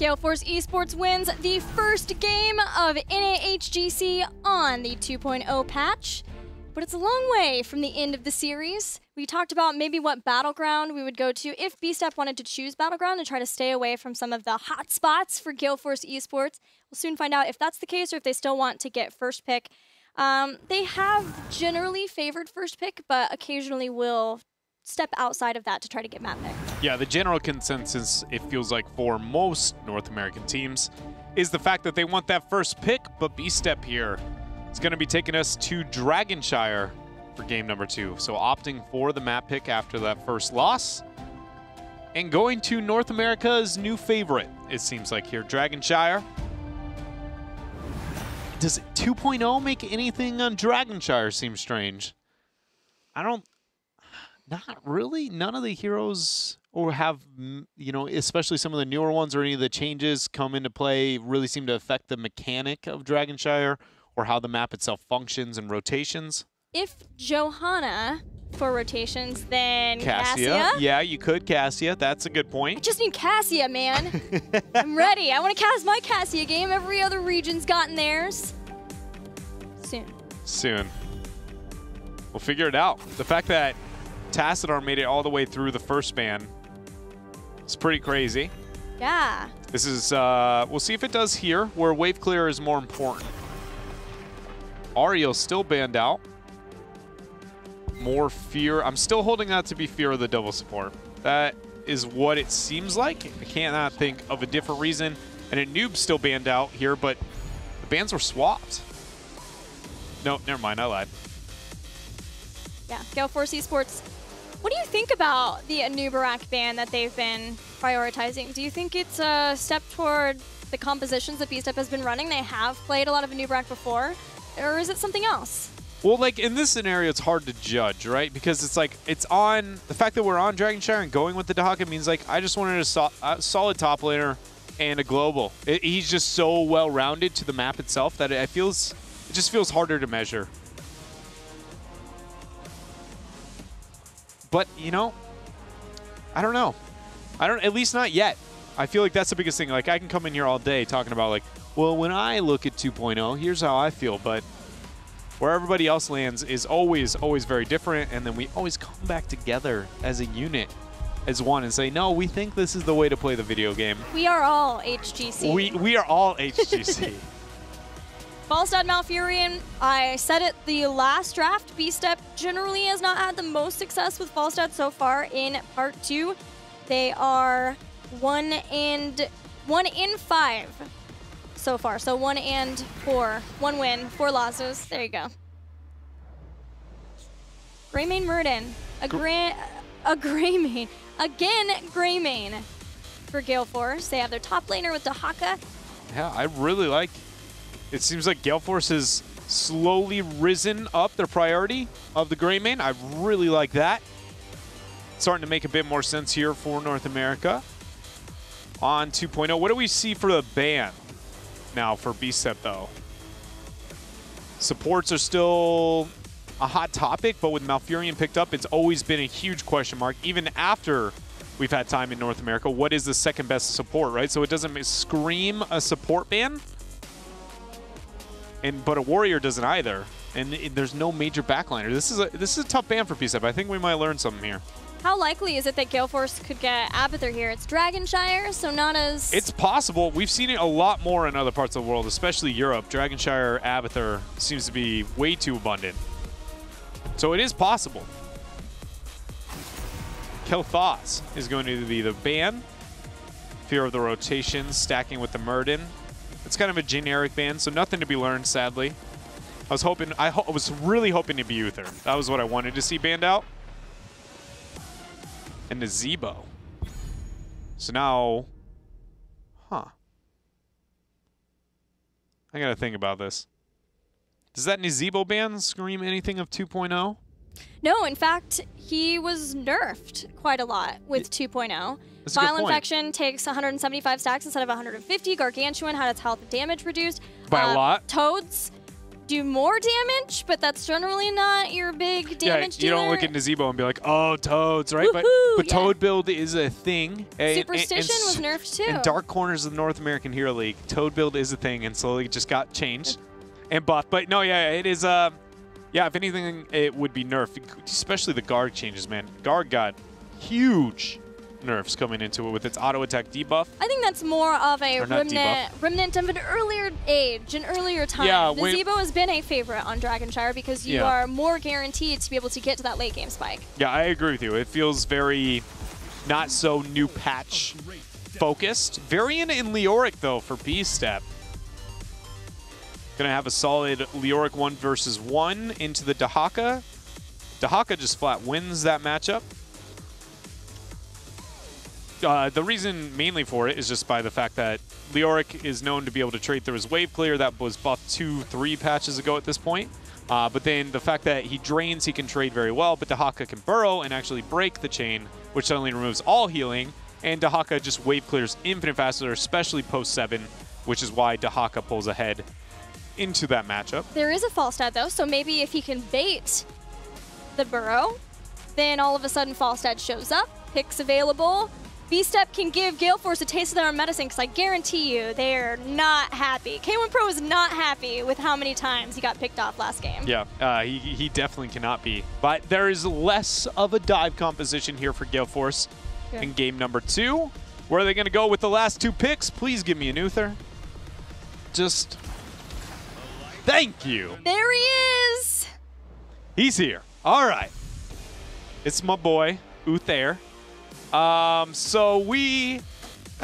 Gale Force eSports wins the first game of HGC on the 2.0 patch, but it's a long way from the end of the series. We talked about maybe what battleground we would go to if B-Step wanted to choose battleground and try to stay away from some of the hot spots for Gale Force eSports. We'll soon find out if that's the case or if they still want to get first pick. They have generally favored first pick, but occasionally will step outside of that to try to get map pick. Yeah, the general consensus, it feels like for most North American teams, is the fact that they want that first pick, but B-Step here is going to be taking us to Dragonshire for game number 2. So opting for the map pick after that first loss and going to North America's new favorite, it seems like here, Dragonshire. Does 2.0 make anything on Dragonshire seem strange? Not really. None of the heroes or have, you know, especially some of the newer ones or any of the changes come into play really seem to affect the mechanic of Dragonshire or how the map itself functions and rotations. If Johanna for rotations, then Cassia. Yeah, you could Cassia. That's a good point. I just need Cassia, man. I'm ready. I want to cast my Cassia game. Every other region's gotten theirs. Soon. We'll figure it out. The fact that Tassadar made it all the way through the first ban is pretty crazy. Yeah. This is, we'll see if it does here, where wave clear is more important. Ariel's still banned out. More fear. I'm still holding that to be fear of the double support. That is what it seems like. I cannot think of a different reason. And a noob's still banned out here, but the bans were swapped. No, never mind, I lied. Yeah, Gale Force eSports. What do you think about the Anubarak ban that they've been prioritizing? Do you think it's a step toward the compositions that B-Step has been running? They have played a lot of Anubarak before, or is it something else? Well, like in this scenario, it's hard to judge, right? Because it's like, it's on, the fact that we're on Dragonshire and going with the Dahaka means like, I just wanted a solid top laner and a global. He's just so well-rounded to the map itself that it just feels harder to measure. But, you know, I don't know. At least not yet. I feel like that's the biggest thing. Like, I can come in here all day talking about, like, well, when I look at 2.0, here's how I feel. But where everybody else lands is always, always very different. And then we always come back together as a unit, as one, and say, no, we think this is the way to play the video game. We are all HGC. We are all HGC. Falstad Malfurion, I said it the last draft, B-Step generally has not had the most success with Falstad so far in Part 2. They are 1 in 5 so far, so 1 and 4. 1 win, 4 losses. There you go. Greymane Murden, a Greymane. Again, Greymane for Gale Force. They have their top laner with Dahaka. Yeah, I really like. It seems like Gale Force has slowly risen up their priority of the Greymane. I really like that. Starting to make a bit more sense here for North America. On 2.0, what do we see for the ban now for B-Step though? Supports are still a hot topic, but with Malfurion picked up, it's always been a huge question mark. Even after we've had time in North America, what is the second best support, right? So it doesn't scream a support ban. But a warrior doesn't either, and there's no major backliner. This is a tough ban for B-Step. I think we might learn something here. How likely is it that Gale Force could get Abathur here? It's Dragonshire, so not as... It's possible. We've seen it a lot more in other parts of the world, especially Europe. Dragonshire, Abathur seems to be way too abundant. So it is possible. Kel'Thas is going to be the ban. Fear of the rotations, stacking with the Murden. It's kind of a generic ban, so nothing to be learned, sadly. I was really hoping to be Uther. That was what I wanted to see banned out. And Nazebo. So now, I gotta think about this. Does that Nazebo ban scream anything of 2.0? No, in fact, he was nerfed quite a lot with 2.0. Vile Infection takes 175 stacks instead of 150. Gargantuan had its health damage reduced. By a lot. Toads do more damage, but that's generally not your big damage dealer. You don't look at Nazebo and be like, oh, Toads, right? But Toad build is a thing. Superstition was nerfed too. In dark corners of the North American Hero League, Toad build is a thing and slowly just got changed and buffed. But no, yeah, it is, yeah, if anything, it would be nerfed, especially the guard changes, man. Guard got huge nerfs coming into it with its auto attack debuff. I think that's more of a remnant of an earlier age, an earlier time. Yeah, the Zebo has been a favorite on Dragonshire because you are more guaranteed to be able to get to that late game spike. Yeah, I agree with you. It feels very not so new patch focused. Variant in Leoric though for B-Step. Gonna have a solid Leoric 1 versus 1 into the Dahaka. Dahaka just flat wins that matchup. The reason mainly for it is just by the fact that Leoric is known to be able to trade through his wave clear. That was buffed 2-3 patches ago at this point. But then the fact that he drains, he can trade very well, but Dahaka can burrow and actually break the chain, which suddenly removes all healing. And Dahaka just wave clears infinite faster, especially post 7, which is why Dahaka pulls ahead into that matchup. There is a false stat though, so maybe if he can bait the burrow, then all of a sudden false stat shows up, picks available. B-Step can give Gale Force a taste of their own medicine because I guarantee you they're not happy. K1 Pro is not happy with how many times he got picked off last game. Yeah, he definitely cannot be. But there is less of a dive composition here for Gale Force in game number 2. Where are they going to go with the last 2 picks? Please give me an Uther. Just thank you. There he is. He's here. All right. It's my boy, Uther. That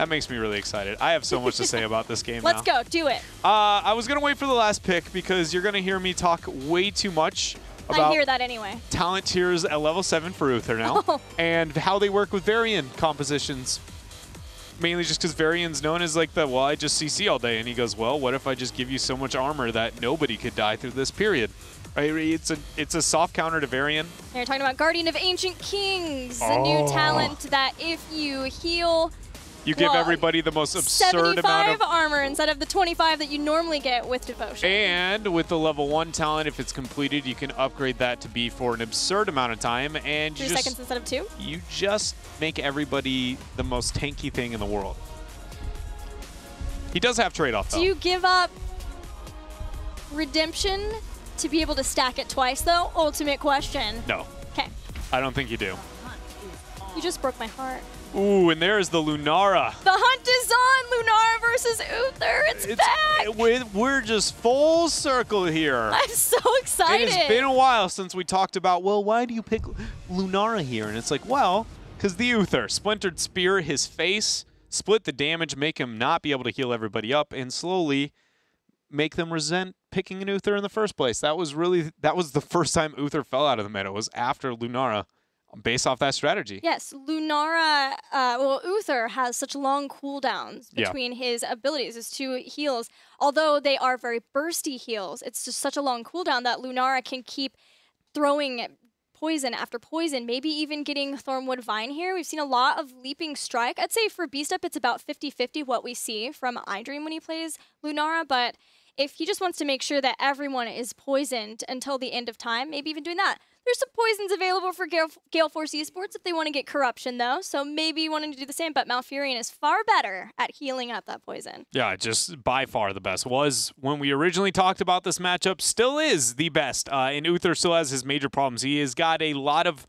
makes me really excited. I have so much to say about this game Let's go, do it. I was going to wait for the last pick because you're going to hear me talk way too much about I hear that anyway. Talent tiers at level 7 for Uther now and how they work with Varian compositions. Mainly just because Varian's known as like the, well, I just CC all day. And he goes, well, what if I just give you so much armor that nobody could die through this period? Right? It's a soft counter to Varian. You're talking about Guardian of Ancient Kings, a new talent that if you heal, you give everybody the most absurd amount of armor instead of the 25 that you normally get with Devotion. And with the level 1 talent, if it's completed, you can upgrade that to be for an absurd amount of time. And 3 seconds instead of 2. You just make everybody the most tanky thing in the world. He does have trade-off, though. Do you give up Redemption to be able to stack it twice, though? Ultimate question. No. Okay. I don't think you do. You just broke my heart. Ooh, and there's the Lunara. The hunt is on! Lunara versus Uther. It's back! We're just full circle here. I'm so excited. It has been a while since we talked about, well, why do you pick Lunara here? And it's like, well, because the Uther. Splintered Spear, his face, split the damage, make him not be able to heal everybody up, and slowly make them resent picking an Uther in the first place. That was the first time Uther fell out of the meta, was after Lunara, based off that strategy. Yes, Lunara, Uther has such long cooldowns between his abilities, his 2 heals. Although they are very bursty heals, it's just such a long cooldown that Lunara can keep throwing poison after poison, maybe even getting Thornwood Vine here. We've seen a lot of Leaping Strike. I'd say for B-Step, it's about 50-50 what we see from iDream when he plays Lunara, but if he just wants to make sure that everyone is poisoned until the end of time, maybe even doing that. There's some poisons available for Gale Force eSports if they want to get Corruption, though, so maybe wanting to do the same, but Malfurion is far better at healing up that poison. Yeah, just by far the best. Was when we originally talked about this matchup, still is the best. And Uther still has his major problems. He has got a lot of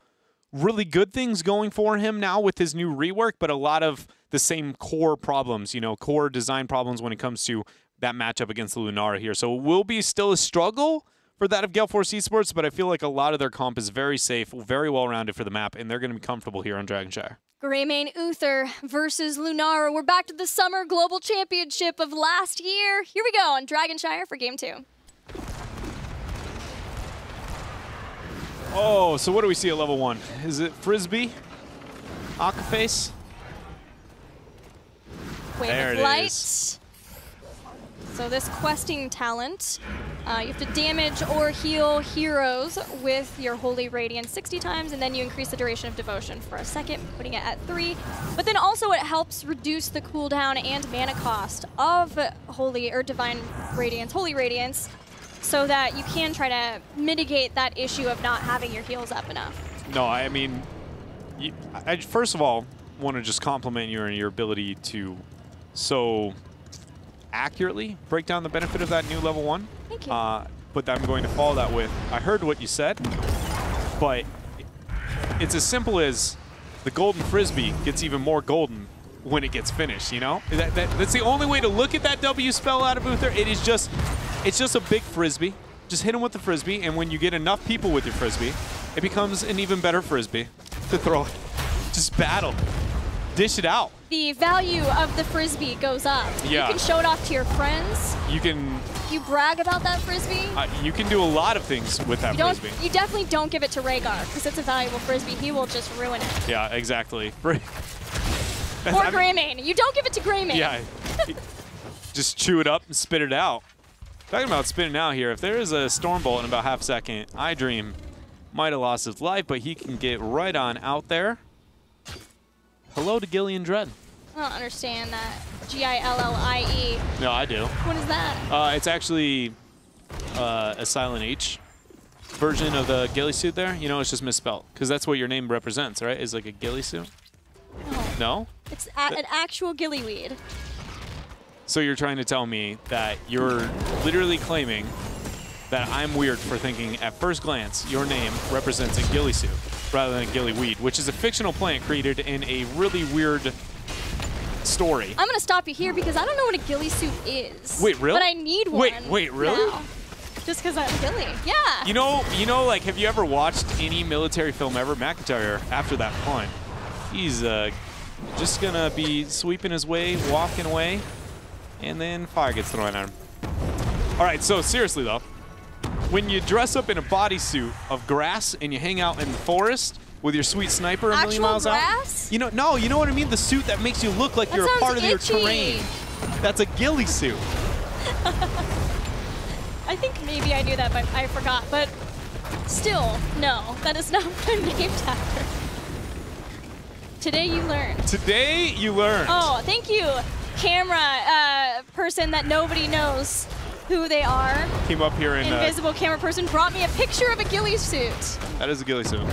really good things going for him now with his new rework, but a lot of the same core problems, you know, core design problems when it comes to that matchup against the Lunara here. So it will be still a struggle for that of Gale Force eSports, but I feel like a lot of their comp is very safe, very well-rounded for the map, and they're going to be comfortable here on Dragonshire. Greymane Uther versus Lunara. We're back to the Summer Global Championship of last year. Here we go on Dragonshire for Game 2. Oh, so what do we see at level 1? Is it Frisbee? Aquaface? Wave of Light. So this questing talent, you have to damage or heal heroes with your Holy Radiance 60 times, and then you increase the duration of Devotion for a second, putting it at 3. But then also it helps reduce the cooldown and mana cost of Holy or Divine Radiance, Holy Radiance, so that you can try to mitigate that issue of not having your heals up enough. No, I mean, I first of all want to just compliment you on your ability to so accurately break down the benefit of that new level 1. Thank you. But I'm going to follow that with, I heard what you said, but it's as simple as the golden frisbee gets even more golden when it gets finished, you know? That's the only way to look at that W spell out of Uther. It's just a big frisbee. Just hit him with the frisbee, and when you get enough people with your frisbee, it becomes an even better frisbee to throw. Just battle. Dish it out. The value of the frisbee goes up. Yeah. You can show it off to your friends. You can... You brag about that frisbee. You can do a lot of things with that frisbee. You definitely don't give it to Rhaegar, because it's a valuable frisbee. He will just ruin it. Yeah, exactly. Or Greymane. You don't give it to Greymane. Yeah. Just chew it up and spit it out. Talking about spitting out here, if there is a Stormbolt in about half a second, iDream might have lost his life, but he can get right on out there. Hello to Gillian Dread. I don't understand that. G-I-L-L-I-E. No, I do. What is that? It's actually a Silent H version of the ghillie suit there. You know, it's just misspelled, because that's what your name represents, right? Is like a ghillie suit? No? It's an actual gillyweed. So you're trying to tell me that you're literally claiming that I'm weird for thinking at first glance your name represents a ghillie suit rather than a gillyweed, which is a fictional plant created in a really weird story. I'm gonna stop you here because I don't know what a ghillie suit is. Wait, really? But I need one. Wait, really? Now. Just because I'm ghillie. Yeah. You know, like, have you ever watched any military film ever? McIntyre, after that punt, he's just gonna be sweeping his way, walking away, and then fire gets thrown at him. All right, so seriously though, when you dress up in a bodysuit of grass and you hang out in the forest with your sweet sniper a million miles grass? out, you know what I mean? The suit that makes you look like you're a part of your terrain. That's a ghillie suit. I think maybe I knew that, but I forgot. But still, no, that is not what I'm named after. Today you learned. Today you learned. Oh, thank you, camera person that nobody knows who they are. Came up here and invisible camera person brought me a picture of a ghillie suit. That is a ghillie suit.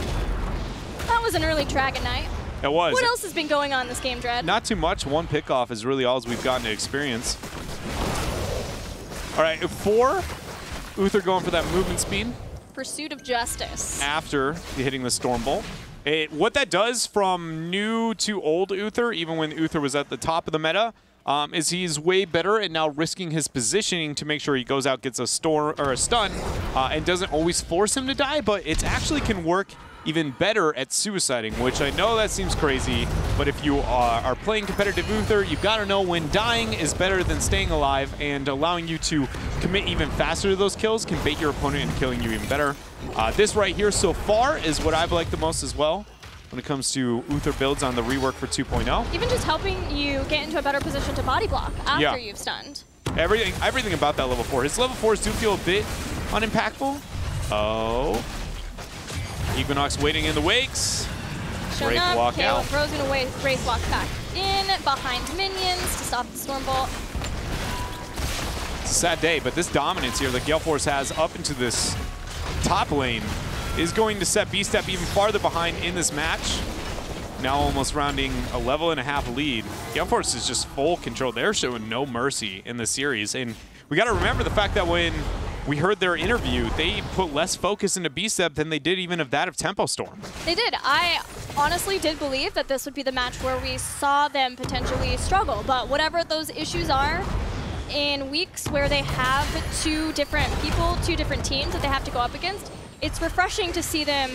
That was an early Dragon Night. It was. What else has been going on this game, Dread? Not too much. One pickoff is really all we've gotten to experience. All right, 4. Uther going for that movement speed. Pursuit of justice. After hitting the Stormbolt. What that does from new to old Uther, even when Uther was at the top of the meta, is he's way better at now risking his positioning to make sure he goes out, gets a storm or a stun, and doesn't always force him to die, but it actually can work even better at suiciding, which I know that seems crazy, but if you are playing competitive Uther, you've got to know when dying is better than staying alive, and allowing you to commit even faster to those kills can bait your opponent into killing you even better. This right here so far is what I've liked the most as well when it comes to Uther builds on the rework for 2.0. Even just helping you get into a better position to body block after you've stunned. Everything about that level 4. His level 4s do feel a bit unimpactful. Oh. Equinox waiting in the wakes. Great walk out. Throws in a Wraith walk back in behind minions to stop the Stormbolt. It's a sad day, but this dominance here that Gale Force has up into this top lane is going to set B-Step even farther behind in this match. Now almost rounding a level and a half lead. Gale Force is just full control. They're showing no mercy in the series. And we got to remember the fact that when we heard their interview, they put less focus into B-Step than they did even of that of Tempo Storm. They did. I honestly did believe that this would be the match where we saw them potentially struggle. But whatever those issues are, in weeks where they have 2 different people, 2 different teams that they have to go up against, it's refreshing to see them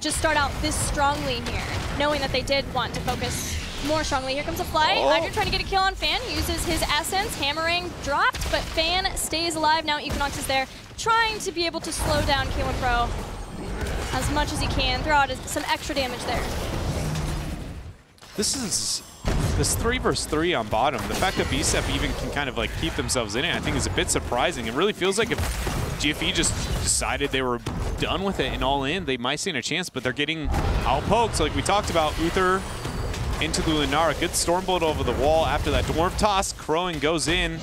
just start out this strongly here, knowing that they did want to focus more strongly. Here comes a fly. Hydra trying to get a kill on Fan, uses his essence, hammering, dropped, but Fan stays alive. Now Equinox is there, trying to be able to slow down K1 Pro as much as he can, throw out some extra damage there. This 3 versus 3 on bottom, the fact that B-Step even can kind of like keep themselves in it, I think is a bit surprising. It really feels like if GFE just decided they were done with it and all in, they might stand a chance, but they're getting outpoked. So like we talked about, Uther into the Lunara. Good Stormbolt over the wall after that Dwarf Toss. Crowing goes in.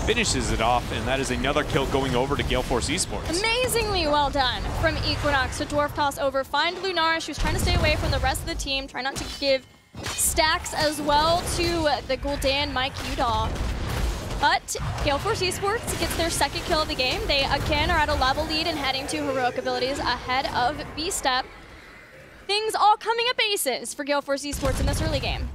finishes it off, and that is another kill going over to Gale Force eSports. Amazingly well done from Equinox to dwarf toss over. Find Lunara. She was trying to stay away from the rest of the team, try not to give stacks as well to the Gul'dan Mike Udall. But Gale Force eSports gets their second kill of the game. They again are at a level lead and heading to heroic abilities ahead of B-Step. Things all coming up aces for Gale Force eSports in this early game.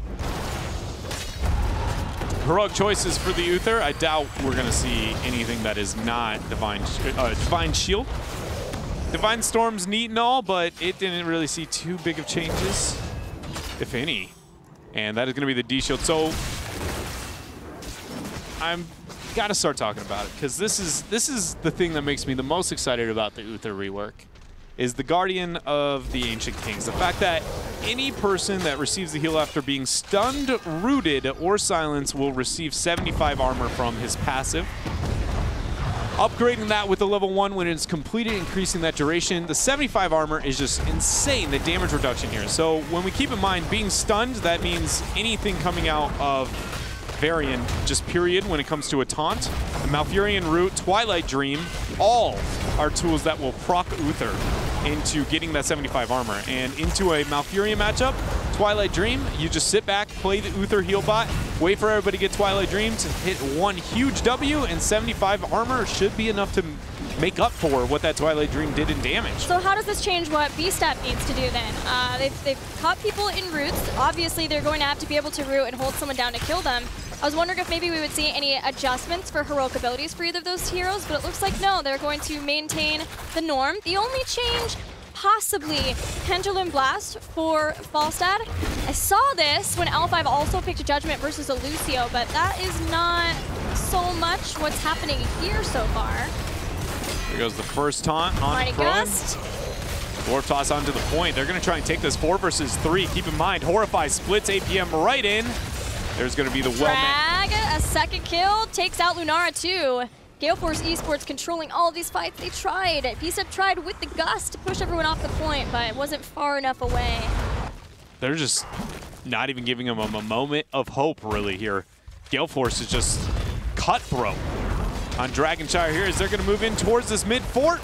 Heroic choices for the Uther. I doubt we're going to see anything that is not Divine Shield. Divine Storm's neat and all, but it didn't really see too big of changes, if any. And that is going to be the D-Shield. So I'm got to start talking about it, because this is the thing that makes me the most excited about the Uther rework, is the Guardian of the Ancient Kings. The fact that any person that receives the heal after being stunned, rooted, or silenced will receive 75 armor from his passive. Upgrading that with the level 1 when it's completed, increasing that duration. The 75 armor is just insane, the damage reduction here. So when we keep in mind being stunned, that means anything coming out of Varian, just period, when it comes to a taunt. The Malfurion Root, Twilight Dream, all are tools that will proc Uther into getting that 75 armor. And into a Malfurion matchup, Twilight Dream, you just sit back, play the Uther heal bot, wait for everybody to get Twilight Dream to hit one huge W, and 75 armor should be enough to make up for what that Twilight Dream did in damage. So how does this change what B-Step needs to do then? They've caught people in roots. Obviously, they're going to have to be able to root and hold someone down to kill them. I was wondering if maybe we would see any adjustments for heroic abilities for either of those heroes, but it looks like no, they're going to maintain the norm. The only change, possibly Pendulum Blast for Falstad. I saw this when L5 also picked a Judgment versus a Lucio, but that is not so much what's happening here so far. Here goes the first taunt on Mighty Gust. Dwarf toss onto the point. They're going to try and take this 4 versus 3. Keep in mind, Horrify splits APM right in. There's going to be the Drag, a second kill, takes out Lunara too. Gale Force eSports controlling all of these fights. They tried. B-Step tried with the Gust to push everyone off the point, but it wasn't far enough away. They're just not even giving them a moment of hope, really, here. Gale Force is just cutthroat on Dragonshire here as they're going to move in towards this mid-fort.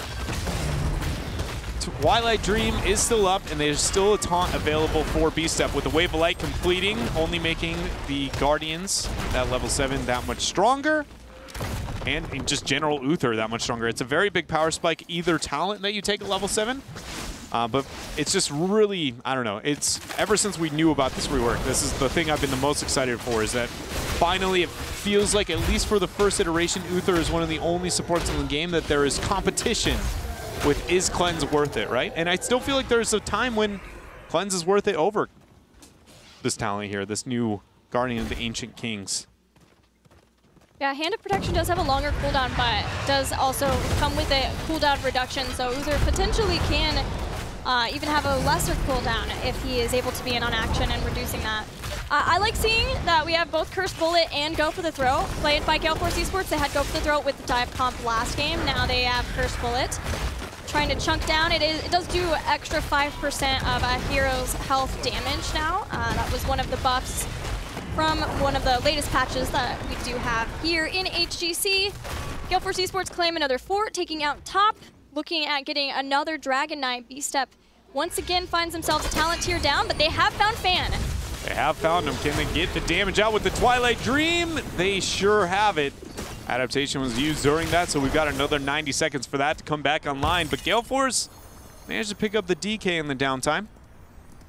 Twilight Dream is still up, and there's still a taunt available for B-Step, with the Wave of Light completing, only making the Guardians at level 7 that much stronger, and just general Uther that much stronger. It's a very big power spike, either talent that you take at level 7, but it's just really, I don't know, it's ever since we knew about this rework, this is the thing I've been the most excited for, is that finally it feels like, at least for the first iteration, Uther is one of the only supports in the game that there is competition with, is Cleanse worth it, right? And I still feel like there's a time when Cleanse is worth it over this talent here, this new Guardian of the Ancient Kings. Yeah, Hand of Protection does have a longer cooldown, but does also come with a cooldown reduction, so Uther potentially can even have a lesser cooldown if he is able to be in on action and reducing that. I like seeing that we have both Cursed Bullet and Go for the Throat played by Gale Force eSports. They had Go for the Throat with the dive comp last game. Now they have Cursed Bullet. Trying to chunk down. It does do extra 5% of a hero's health damage now. That was one of the buffs from one of the latest patches that we do have here in HGC. Gale Force eSports claim another fort, taking out top, looking at getting another Dragon Knight. B-Step once again finds themselves a talent tier down, but they have found Fan. They have found him. Can they get the damage out with the Twilight Dream? They sure have it. Adaptation was used during that, so we've got another 90 seconds for that to come back online. But Gale Force managed to pick up the DK in the downtime.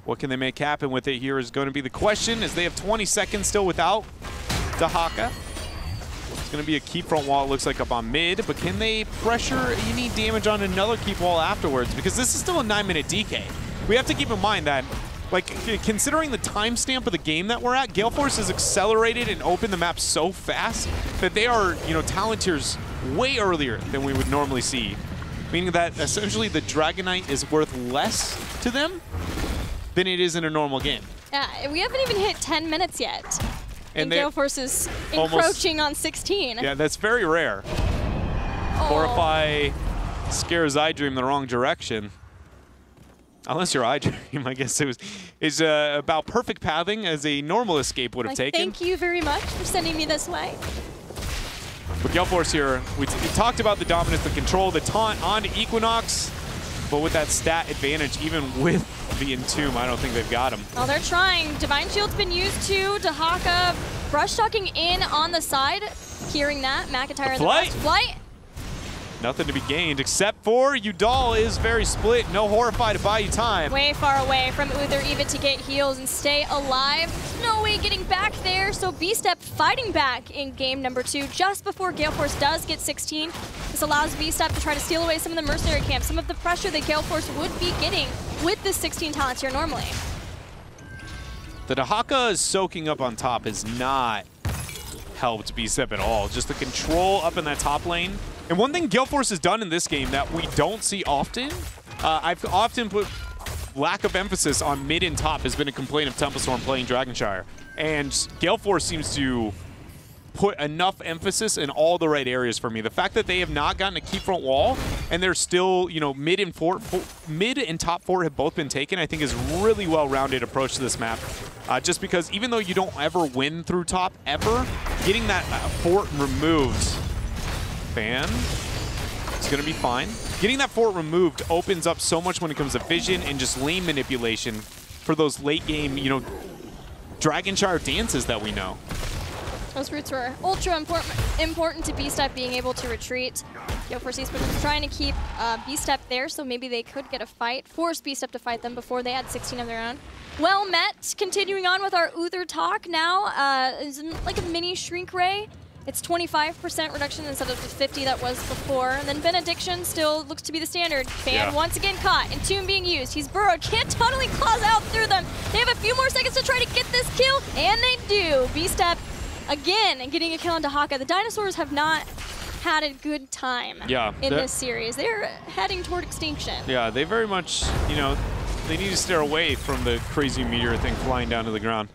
What can they make happen with it here is going to be the question, as they have 20 seconds still without Dahaka. It's going to be a keep front wall, it looks like, up on mid, but can they pressure any damage on another keep wall afterwards? Because this is still a 9-minute DK. We have to keep in mind that, like, considering the timestamp of the game that we're at, Gale Force has accelerated and opened the map so fast that they are, you know, talent tiers way earlier than we would normally see. Meaning that essentially the Dragon Knight is worth less to them than it is in a normal game. Yeah, we haven't even hit 10 minutes yet. And Gale Force is encroaching on 16. Yeah, that's very rare. Horrify scares iDream the wrong direction. Unless you're iDream, I guess it's about perfect pathing as a normal escape would have taken. Thank you very much for sending me this way. But Gale Force here, we talked about the dominance, the control, the taunt onto Equinox, but with that stat advantage, even with the Entomb, I don't think they've got him. Well, they're trying. Divine Shield's been used too. Dahaka brush talking in on the side. Hearing that, McIntyre in the first flight. Nothing to be gained except for Udall is very split. No Horrify to buy you time. Way far away from Uther even to get heals and stay alive. No way getting back there. So B-Step fighting back in game number 2 just before Gale Force does get 16. This allows B-Step to try to steal away some of the mercenary camps, some of the pressure that Gale Force would be getting with this 16 talents here normally. The Dahaka is soaking up on top has not helped B-Step at all. Just the control up in that top lane. And one thing Gale Force has done in this game that we don't see often, I've often put lack of emphasis on mid and top has been a complaint of Templestorm playing Dragonshire. And Gale Force seems to put enough emphasis in all the right areas for me. The fact that they have not gotten a key front wall and they're still, you know, mid and top fort have both been taken, I think is really well-rounded approach to this map. Just because even though you don't ever win through top, ever, getting that fort removed, Fan, it's going to be fine. Getting that fort removed opens up so much when it comes to vision and just lane manipulation for those late game, you know, Dragonshire dances that we know. Those roots were ultra important to B-Step being able to retreat. Gale Force eSports was trying to keep B-Step there, so maybe they could get a fight, force B-Step to fight them before they had 16 of their own. Well met. Continuing on with our Uther talk now, is like a mini Shrink Ray. It's 25% reduction instead of the 50 that was before. And then Benediction still looks to be the standard. Fan once again caught. Entomb being used. He's burrowed. Can't tunneling claws out through them. They have a few more seconds to try to get this kill, and they do. B-Step again getting a kill on Dahaka. The dinosaurs have not had a good time in this series. They're heading toward extinction. Yeah, they very much, you know, they need to steer away from the crazy meteor thing flying down to the ground.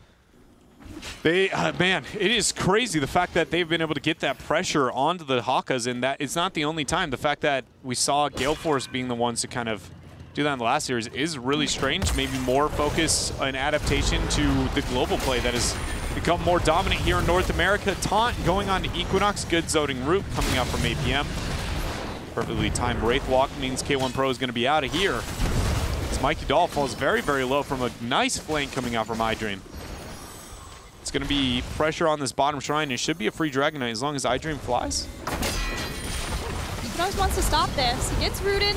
They, man, it is crazy the fact that they've been able to get that pressure onto the Hakas, and that it's not the only time. The fact that we saw Gale Force being the ones to kind of do that in the last series is really strange. Maybe more focus and adaptation to the global play that has become more dominant here in North America. Taunt going on to Equinox. Good zoning route coming out from APM. Perfectly timed Wraith Walk means K1 Pro is going to be out of here. As Mikey Doll falls very, very low from a nice flank coming out from iDream. It's going to be pressure on this bottom shrine. It should be a free Dragon Knight as long as iDream flies. Equinox wants to stop this. He gets rooted.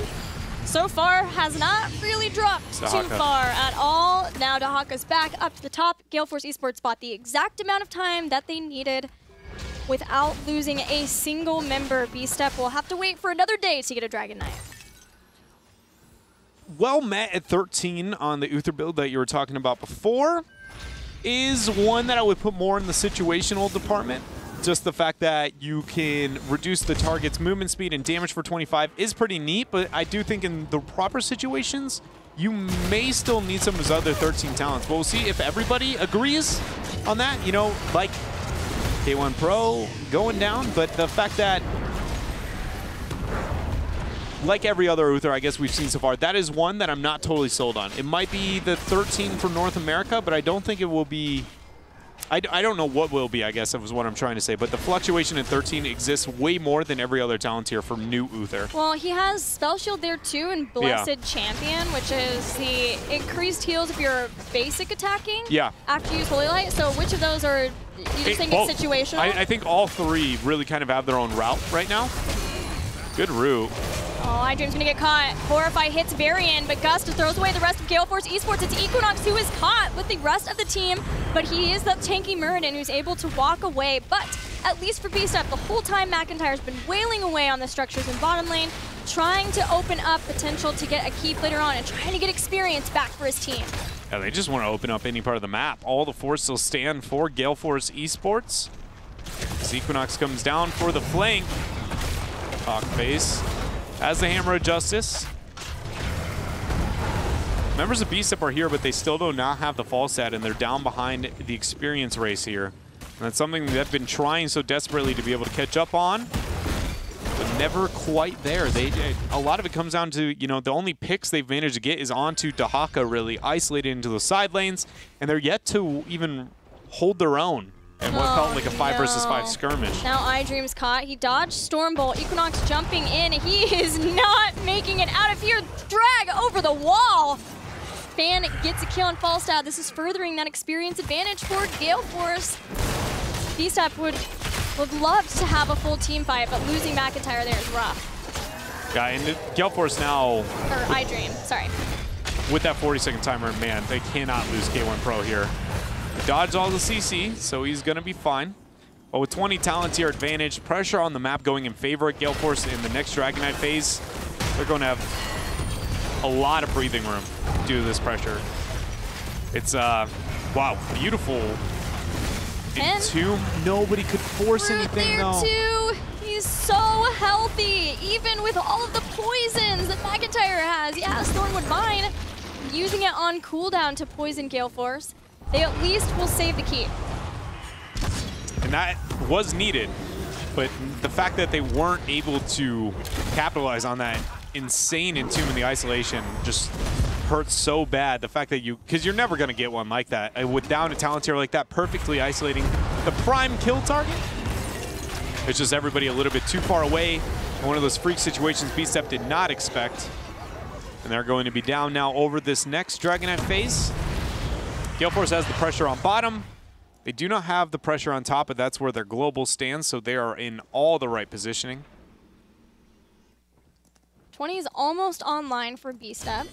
So far, has not really dropped too far at all. Now Dahaka's back up to the top. Gale Force eSports bought the exact amount of time that they needed without losing a single member. B-Step will have to wait for another day to get a Dragon Knight. Well met at 13 on the Uther build that you were talking about before. Is one that I would put more in the situational department. Just the fact that you can reduce the target's movement speed and damage for 25 is pretty neat, but I do think in the proper situations, you may still need some of his other 13 talents. But we'll see if everybody agrees on that. You know, like K1 Pro going down, but the fact that, like every other Uther I guess we've seen so far, that is one that I'm not totally sold on. It might be the 13 for North America, but I don't think it will be... I don't know what will be, I guess, is what I'm trying to say. But the fluctuation in 13 exists way more than every other talent tier from new Uther. Well, he has Spell Shield there too, and Blessed Champion, which is the increased heals if you're basic attacking after you use Holy Light. So which of those are, you just think it's situational? I think all three really kind of have their own route right now. Good route. Oh, iDream's gonna get caught. Horrify hits Varian, but Gust throws away the rest of Gale Force eSports. It's Equinox who is caught with the rest of the team, but he is the tanky Muradin who's able to walk away. But at least for B-Step, the whole time McIntyre's been wailing away on the structures in bottom lane, trying to open up potential to get a keep later on and trying to get experience back for his team. Yeah, they just want to open up any part of the map. All the force still stand for Gale Force eSports. As Equinox comes down for the flank. Hawk face. As the Hammer of Justice. Members of B-Step are here, but they still do not have the fall set, and they're down behind the experience race here. And that's something they've been trying so desperately to be able to catch up on, but never quite there. A lot of it comes down to, you know, the only picks they've managed to get is onto Dahaka, really isolated into the side lanes, and they're yet to even hold their own And what felt like a 5 versus 5 skirmish. Now iDream's caught. He dodged Stormbolt. Equinox jumping in. He is not making it out of here. Drag over the wall. Fan gets a kill on Falstad. This is furthering that experience advantage for Gale Force. B-Step would love to have a full team fight, but losing McIntyre there is rough. Yeah, and Gale Force now... Or iDream, sorry. With that 40-second timer, man, they cannot lose K1 Pro here. Dodged all the CC, so he's going to be fine. But with 20 talents here advantage, pressure on the map going in favor of Gale Force in the next Dragonite phase, they're going to have a lot of breathing room due to this pressure. It's, wow, beautiful. Entomb, nobody could force anything, though. Too. He's so healthy, even with all of the poisons that McIntyre has. Yeah, Stormwood Mine, using it on cooldown to poison Gale Force. They at least will save the keep. And that was needed, but the fact that they weren't able to capitalize on that insane Entomb in the isolation just hurts so bad. The fact that because you're never going to get one like that. With down a talent tier like that, perfectly isolating the prime kill target. It's just everybody a little bit too far away. One of those freak situations B-Step did not expect. And they're going to be down now over this next Dragonite phase. Gale Force has the pressure on bottom. They do not have the pressure on top, but that's where their global stands, so they are in all the right positioning. 20 is almost online for B-Step.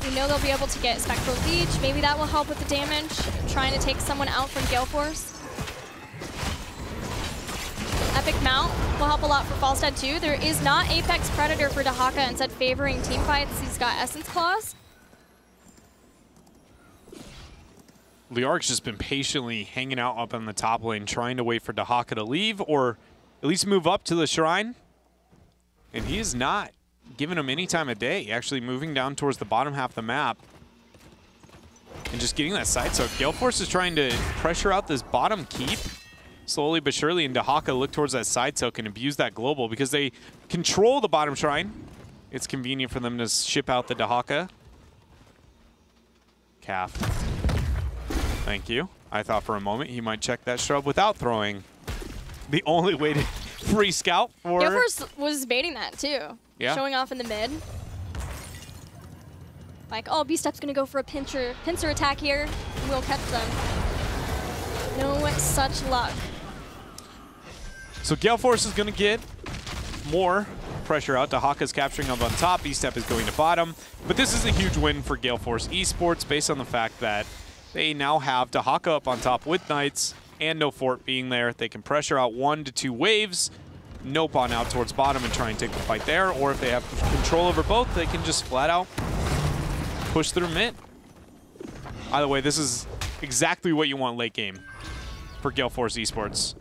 We know they'll be able to get Spectral Leech. Maybe that will help with the damage. Trying to take someone out from Gale Force. Epic Mount will help a lot for Falstad too. There is not Apex Predator for Dahaka, instead favoring team fights. He's got Essence Claws. Liaric's just been patiently hanging out up on the top lane, trying to wait for Dahaka to leave or at least move up to the shrine. And he is not giving him any time of day, actually moving down towards the bottom half of the map and just getting that side soak. Gale Force is trying to pressure out this bottom keep slowly but surely, and Dahaka look towards that side soak and abuse that global because they control the bottom shrine. It's convenient for them to ship out the Dahaka. Calf. Thank you. I thought for a moment he might check that shrub without throwing. The only way to free scout for... Gale Force was baiting that too. Yeah. Showing off in the mid. Like, oh, B-Step's gonna go for a pincer attack here. We'll catch them. No such luck. So Gale Force is gonna get more pressure out. Dahaka's capturing up on top. B-Step is going to bottom. But this is a huge win for Gale Force eSports based on the fact that they now have Dahaka up on top with Knights and no fort being there. They can pressure out 1 to 2 waves, nope on out towards bottom and try and take the fight there. Or if they have control over both, they can just flat out push through mid. Either way, this is exactly what you want late game for Gale Force eSports.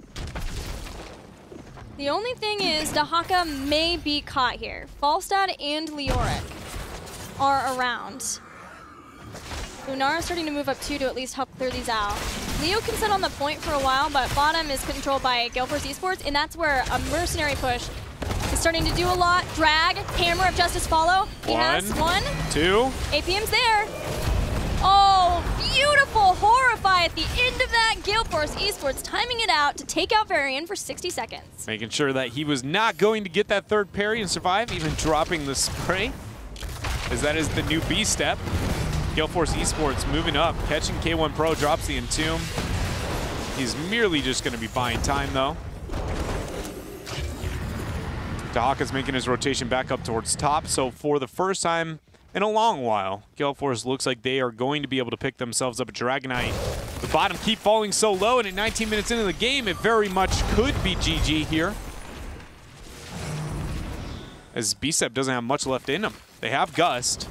The only thing is Dahaka may be caught here. Falstad and Leoric are around. Lunara's starting to move up too to at least help clear these out. Leo can sit on the point for a while, but bottom is controlled by Gale Force eSports, and that's where a mercenary push is starting to do a lot. Drag, Hammer of Justice follow. He has 1, 2. APM's there. Oh, beautiful Horrify at the end of that. Gale Force eSports timing it out to take out Varian for 60 seconds. Making sure that he was not going to get that third parry and survive, even dropping the spray, as that is the new B-Step. Gale Force eSports moving up, catching K1 Pro, drops the Entomb. He's merely just going to be buying time, though. Dahaka's making his rotation back up towards top, so for the first time in a long while, Gale Force looks like they are going to be able to pick themselves up a Dragonite. The bottom keep falling so low, and at 19 minutes into the game, it very much could be GG here. As B-Step doesn't have much left in him. They have Gust,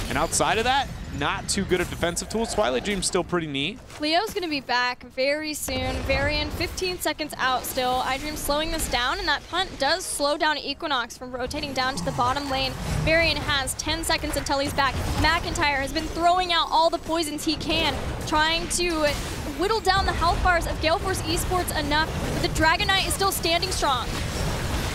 and outside of that, not too good of defensive tools. Twilight Dream's still pretty neat. Leo's going to be back very soon. Varian 15 seconds out still. iDream slowing this down, and that punt does slow down Equinox from rotating down to the bottom lane. Varian has 10 seconds until he's back. McIntyre has been throwing out all the poisons he can, trying to whittle down the health bars of Gale Force eSports enough, but the Dragonite is still standing strong.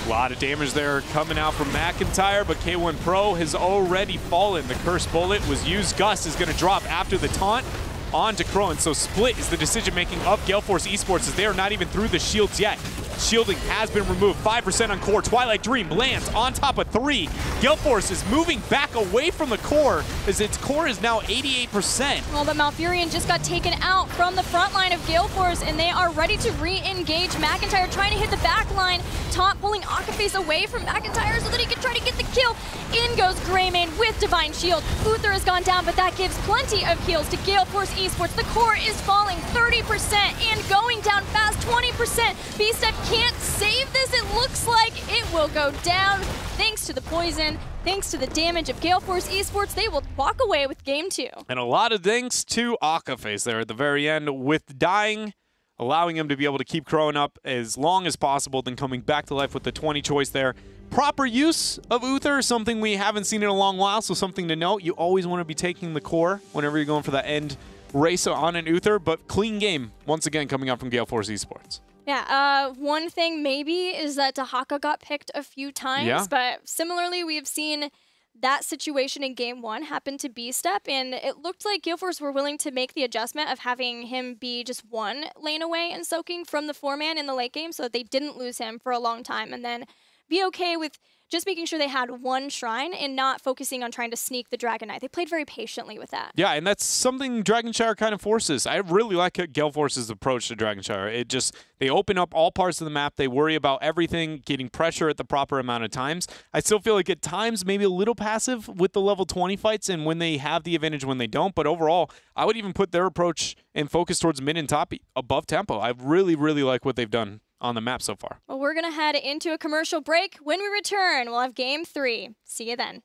A lot of damage there coming out from McIntyre, but K1 Pro has already fallen. The Curse Bullet was used. Gust is going to drop after the taunt. on to Crone. So split is the decision-making of Gale Force eSports as they are not even through the shields yet. Shielding has been removed. 5% on core. Twilight Dream lands on top of 3. Gale Force is moving back away from the core as its core is now 88%. Well, but Malfurion just got taken out from the front line of Gale Force, and they are ready to re-engage McIntyre, trying to hit the back line. Top pulling Akaface away from McIntyre so that he can try to get the kill. In goes Greymane with Divine Shield. Uther has gone down, but that gives plenty of heals to Gale Force eSports. The core is falling 30% and going down fast 20%. B-Step can't save this. It looks like it will go down thanks to the poison, thanks to the damage of Gale Force eSports. They will walk away with game 2. And a lot of thanks to Akaface there at the very end with dying, allowing him to be able to keep Crone up as long as possible, then coming back to life with the 20 choice there. Proper use of Uther, something we haven't seen in a long while, so something to note. You always want to be taking the core whenever you're going for that end race on an Uther, but clean game once again coming out from Gale Force eSports. Yeah, one thing maybe is that Dahaka got picked a few times, but similarly we have seen that situation in game 1 happen to B-Step, and it looked like Gale Force were willing to make the adjustment of having him be just 1 lane away and soaking from the 4-man in the late game so that they didn't lose him for a long time, and then be okay with just making sure they had 1 shrine and not focusing on trying to sneak the Dragon Knight. They played very patiently with that. Yeah, and that's something Dragonshire kind of forces. I really like Gale Force's approach to Dragonshire. It just, they open up all parts of the map. They worry about everything, getting pressure at the proper amount of times. I still feel like at times maybe a little passive with the level 20 fights and when they have the advantage when they don't. But overall, I would even put their approach and focus towards mid and top above tempo. I really, really like what they've done on the map so far. Well, we're going to head into a commercial break. When we return, we'll have game 3. See you then.